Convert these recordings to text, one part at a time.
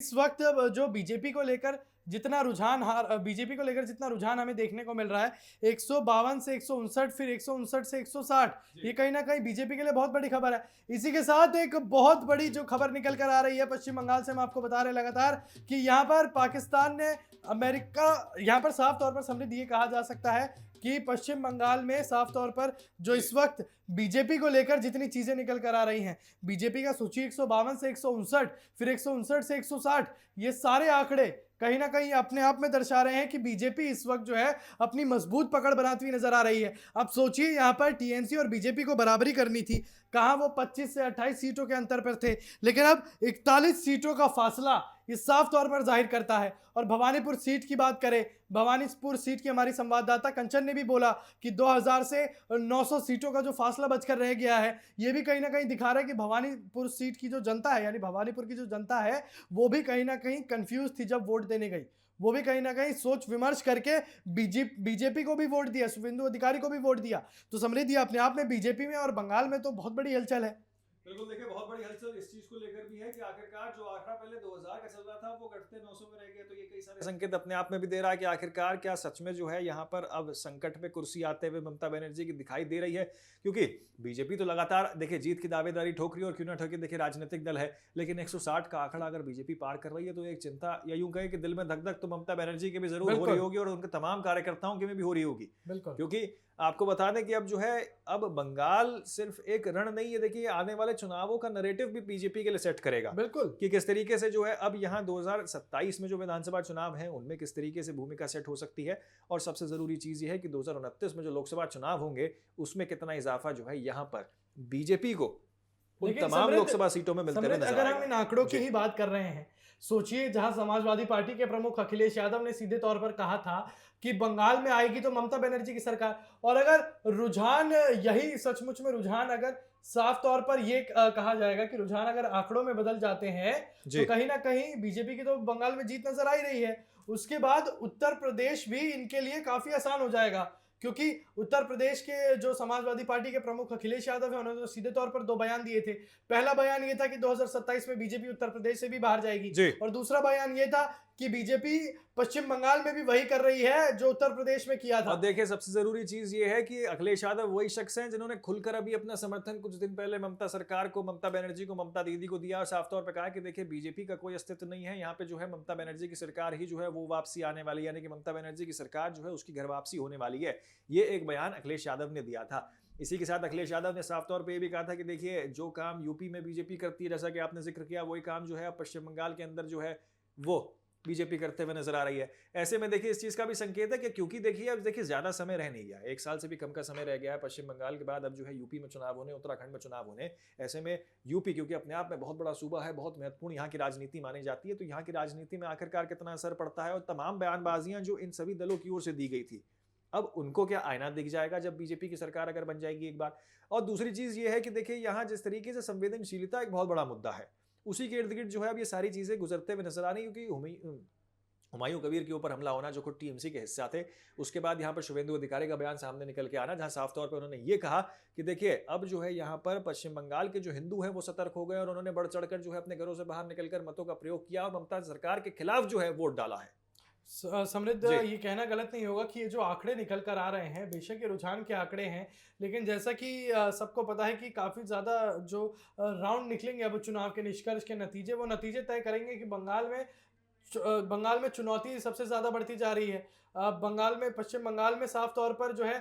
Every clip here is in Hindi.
इस वक्त जो बीजेपी को लेकर जितना रुझान हमें देखने को मिल रहा है 152 से 159, फिर 159 से 160, ये कहीं ना कहीं बीजेपी के लिए बहुत बड़ी खबर है। इसी के साथ एक बहुत बड़ी जो खबर निकल कर आ रही है पश्चिम बंगाल से, हम आपको बता रहे हैं लगातार कि यहाँ पर पाकिस्तान ने अमेरिका, यहाँ पर साफ तौर पर समृद्ध ये कहा जा सकता है कि पश्चिम बंगाल में साफ तौर पर जो इस वक्त बीजेपी को लेकर जितनी चीजें निकल कर आ रही हैं, बीजेपी का सूची 152 से 159, फिर 159 से 160, ये सारे आंकड़े कहीं ना कहीं अपने आप में दर्शा रहे हैं कि बीजेपी इस वक्त जो है अपनी मजबूत पकड़ बनाती हुई नजर आ रही है। अब सोचिए, यहां पर टीएमसी और बीजेपी को बराबरी करनी थी, कहां वो 25 से 28 सीटों के अंतर पर थे, लेकिन अब 41 सीटों का फासला ये साफ तौर पर जाहिर करता है। और भवानीपुर सीट की बात करें, भवानीपुर सीट की हमारी संवाददाता कंचन ने भी बोला कि 2000 से 900 सीटों का जो फासला बचकर रह गया है, ये भी कहीं ना कहीं दिखा रहा है कि भवानीपुर सीट की जो जनता है, यानी भवानीपुर की जो जनता है, वो भी कहीं ना कहीं कंफ्यूज थी जब वोट देने गई। वो भी कहीं ना कहीं सोच विमर्श करके बीजेपी को भी वोट दिया, शुभेंदु अधिकारी को भी वोट दिया। तो समृद्धि अपने आप में बीजेपी में और बंगाल में तो बहुत बड़ी हलचल है। बिल्कुल, देखिए बहुत बड़ी हलचल इस चीज को लेकर भी है कि आखिरकार जो आंकड़ा पहले 2000 का चल रहा था वो घटते 900 में रह गया। तो ये कई सारे संकेत अपने आप में भी दे रहा है कि आखिरकार क्या सच में जो है यहाँ पर अब संकट में कुर्सी आते हुए ममता बनर्जी की दिखाई दे रही है। क्योंकि बीजेपी तो लगातार देखिए जीत की दावेदारी ठोक रही है, और क्यों ना ठोके, देखिए राजनीतिक दल है, लेकिन 160 का आंकड़ा अगर बीजेपी पार कर रही है तो एक चिंता या यूं कहे कि दिल में धक धक तो ममता बनर्जी की भी जरूर हो रही होगी और उनके तमाम कार्यकर्ताओं की भी हो रही होगी। क्योंकि आपको बता दें कि अब जो है अब बंगाल सिर्फ एक रण नहीं है, देखिए आने वाले चुनावों का नैरेटिव भी बीजेपी के लिए सेट करेगा। बिल्कुल, कि किस तरीके से जो है अब यहाँ 2027 में जो विधानसभा चुनाव है उनमें किस तरीके से भूमिका सेट हो सकती है, और सबसे जरूरी चीज ये है कि 2029 में जो लोकसभा चुनाव होंगे उसमें कितना इजाफा जो है यहाँ पर बीजेपी को उन तमाम लोकसभा सीटों में मिलते हुए नजर अगर हम इन आंकड़ों की ही बात कर रहे हैं, सोचिए जहां समाजवादी पार्टी के प्रमुख अखिलेश यादव ने सीधे तौर पर कहा था कि बंगाल में आएगी तो ममता बनर्जी की सरकार, और अगर रुझान यही सचमुच में रुझान अगर साफ तौर पर ये कहा जाएगा कि रुझान अगर आंकड़ों में बदल जाते हैं तो कहीं ना कहीं बीजेपी की तो बंगाल में जीत नजर आ ही रही है। उसके बाद उत्तर प्रदेश भी इनके लिए काफी आसान हो जाएगा, क्योंकि उत्तर प्रदेश के जो समाजवादी पार्टी के प्रमुख अखिलेश यादव है, उन्होंने तो सीधे तौर पर दो बयान दिए थे। पहला बयान ये था कि 2027 में बीजेपी उत्तर प्रदेश से भी बाहर जाएगी, और दूसरा बयान ये था कि बीजेपी पश्चिम बंगाल में भी वही कर रही है जो उत्तर प्रदेश में किया था। और देखिए सबसे जरूरी चीज ये है कि अखिलेश यादव वही शख्स हैं जिन्होंने खुलकर अभी अपना समर्थन कुछ दिन पहले ममता सरकार को, ममता बनर्जी को, ममता दीदी को दिया, और साफ तौर पर कहा कि देखिए बीजेपी का कोई अस्तित्व नहीं है यहाँ पे, जो है ममता बनर्जी की सरकार ही जो है वो वापसी आने वाली है, यानी कि ममता बनर्जी की सरकार जो है उसकी घर वापसी होने वाली है। ये एक बयान अखिलेश यादव ने दिया था। इसी के साथ अखिलेश यादव ने साफ तौर पे ये भी कहा था कि देखिए जो काम यूपी में बीजेपी करती है, जैसा कि आपने जिक्र किया, वही काम जो है पश्चिम बंगाल के अंदर जो है वो बीजेपी करते हुए नजर आ रही है। ऐसे में देखिए इस चीज का भी संकेत है कि क्योंकि देखिए अब देखिए ज्यादा समय रह नहीं गया, 1 साल से भी कम का समय रह गया है पश्चिम बंगाल के बाद अब जो है यूपी में चुनाव होने, उत्तराखंड में चुनाव होने। ऐसे में यूपी क्योंकि अपने आप में बहुत बड़ा सूबा है, बहुत महत्वपूर्ण यहाँ की राजनीति मानी जाती है, तो यहाँ की राजनीति में आखिरकार कितना असर पड़ता है, और तमाम बयानबाजियां जो इन सभी दलों की ओर से दी गई थी, अब उनको क्या आईना दिख जाएगा जब बीजेपी की सरकार अगर बन जाएगी एक बार। और दूसरी चीज ये है कि देखिए यहाँ जिस तरीके से संवेदनशीलता एक बहुत बड़ा मुद्दा है, उसी के इर्द गिर्द जो है अब ये सारी चीजें गुजरते हुए नजर आ रही, क्योंकि हुमायूं कबीर के ऊपर हमला होना जो खुद टीएमसी के हिस्सा थे, उसके बाद यहाँ पर शुभेंदु अधिकारी का बयान सामने निकल के आना, जहां साफ तौर पर उन्होंने ये कहा कि देखिए अब जो है यहाँ पर पश्चिम बंगाल के जो हिंदू हैं वो सतर्क हो गए, और उन्होंने बढ़ चढ़कर जो है अपने घरों से बाहर निकलकर मतों का प्रयोग किया और ममता सरकार के खिलाफ जो है वोट डाला है। समृद्ध, ये कहना गलत नहीं होगा कि ये जो आंकड़े निकल कर आ रहे हैं, बेशक ये रुझान के आंकड़े हैं, लेकिन जैसा कि सबको पता है कि काफ़ी ज़्यादा जो राउंड निकलेंगे अब चुनाव के निष्कर्ष के नतीजे, वो नतीजे तय करेंगे कि बंगाल में चुनौती सबसे ज़्यादा बढ़ती जा रही है। पश्चिम बंगाल में साफ तौर पर जो है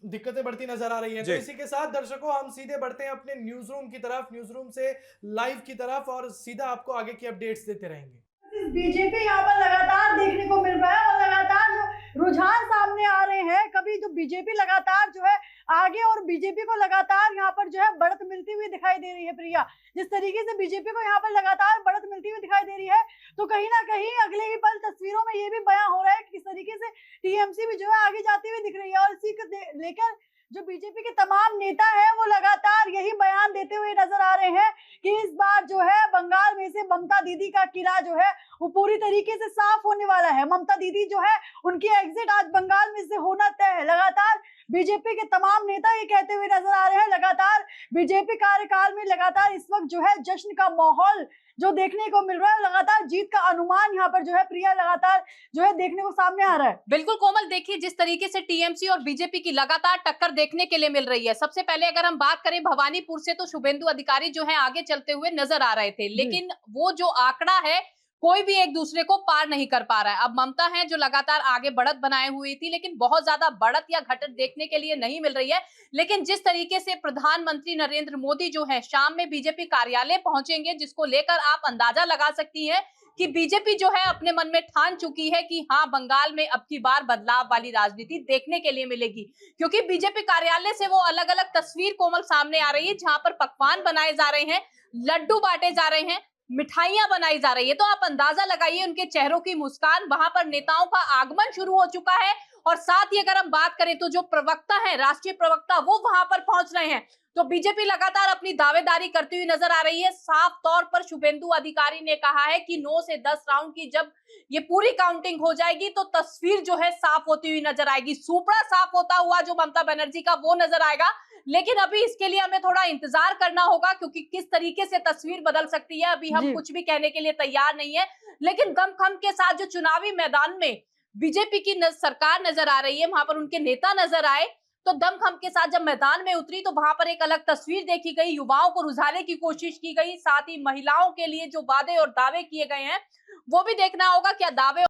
दिक्कतें बढ़ती नजर आ रही हैं। तो इसी के साथ दर्शकों हम सीधे बढ़ते हैं अपने न्यूज़ रूम की तरफ, न्यूज़ रूम से लाइव की तरफ, और सीधा आपको आगे की अपडेट्स देते रहेंगे। बीजेपी यहाँ पर लगातार देखने को मिल रहा है, और लगातार जो रुझान सामने आ रहे हैं, कभी जो बीजेपी लगातार जो है आगे, और बीजेपी को लगातार यहाँ पर जो है बढ़त मिलती हुई दिखाई दे रही है। प्रिया, जिस तरीके से बीजेपी को यहाँ पर लगातार बढ़त मिलती हुई दिखाई दे रही है, तो कहीं ना कहीं अगले ही पल तस्वीरों में ये भी बयां हो रहा है कि किस तरीके से टीएमसी भी जो है आगे जाती हुई दिख रही है, और इसी को लेकर जो बीजेपी के तमाम नेता हैं वो लगातार यही बयान देते हुए नजर आ रहे हैं कि इस बार जो है बंगाल में से ममता दीदी का किला जो है वो पूरी तरीके से साफ होने वाला है। ममता दीदी जो है उनकी एग्जिट आज बंगाल में से होना तय है। लगातार बीजेपी के तमाम नेता ये कहते हुए नजर आ रहे हैं। लगातार बीजेपी कार्यकाल में लगातार इस वक्त जो है जश्न का माहौल जो देखने को मिल रहा है, लगातार जीत का अनुमान यहाँ पर जो है प्रिया लगातार जो है देखने को सामने आ रहा है। बिल्कुल कोमल, देखिए जिस तरीके से टीएमसी और बीजेपी की लगातार टक्कर देखने के लिए मिल रही है। सबसे पहले अगर हम बात करें भवानीपुर से, तो शुभेंदु अधिकारी जो है आगे चलते हुए नजर आ रहे थे, लेकिन वो जो आंकड़ा है कोई भी एक दूसरे को पार नहीं कर पा रहा है। अब ममता है जो लगातार आगे बढ़त बनाए हुई थी, लेकिन बहुत ज्यादा बढ़त या घटत देखने के लिए नहीं मिल रही है। लेकिन जिस तरीके से प्रधानमंत्री नरेंद्र मोदी जो है शाम में बीजेपी कार्यालय पहुंचेंगे, जिसको लेकर आप अंदाजा लगा सकती हैं कि बीजेपी जो है अपने मन में ठान चुकी है कि हाँ, बंगाल में अब की बार बदलाव वाली राजनीति देखने के लिए मिलेगी। क्योंकि बीजेपी कार्यालय से वो अलग अलग तस्वीर कोमल सामने आ रही है, जहां पर पकवान बनाए जा रहे हैं, लड्डू बांटे जा रहे हैं, मिठाइयां बनाई जा रही है। तो आप अंदाजा लगाइए उनके चेहरों की मुस्कान, वहां पर नेताओं का आगमन शुरू हो चुका है। और साथ ही अगर हम बात करें तो जो प्रवक्ता है, राष्ट्रीय प्रवक्ता, वो वहां पर पहुंच रहे हैं। तो बीजेपी लगातार अपनी दावेदारी करती हुई नजर आ रही है। साफ तौर पर शुभेंदु अधिकारी ने कहा है कि 9 से 10 राउंड की जब ये पूरी काउंटिंग हो जाएगी तो तस्वीर जो है साफ होती हुई नजर आएगी। सुपड़ा साफ होता हुआ जो ममता बनर्जी का वो नजर आएगा। लेकिन अभी इसके लिए हमें थोड़ा इंतजार करना होगा, क्योंकि किस तरीके से तस्वीर बदल सकती है अभी हम कुछ भी कहने के लिए तैयार नहीं है। लेकिन दमखम के साथ जो चुनावी मैदान में बीजेपी की सरकार नजर आ रही है, वहां पर उनके नेता नजर आए, तो दमखम के साथ जब मैदान में उतरी तो वहां पर एक अलग तस्वीर देखी गई, युवाओं को रुझाने की कोशिश की गई, साथ ही महिलाओं के लिए जो वादे और दावे किए गए हैं वो भी देखना होगा क्या दावे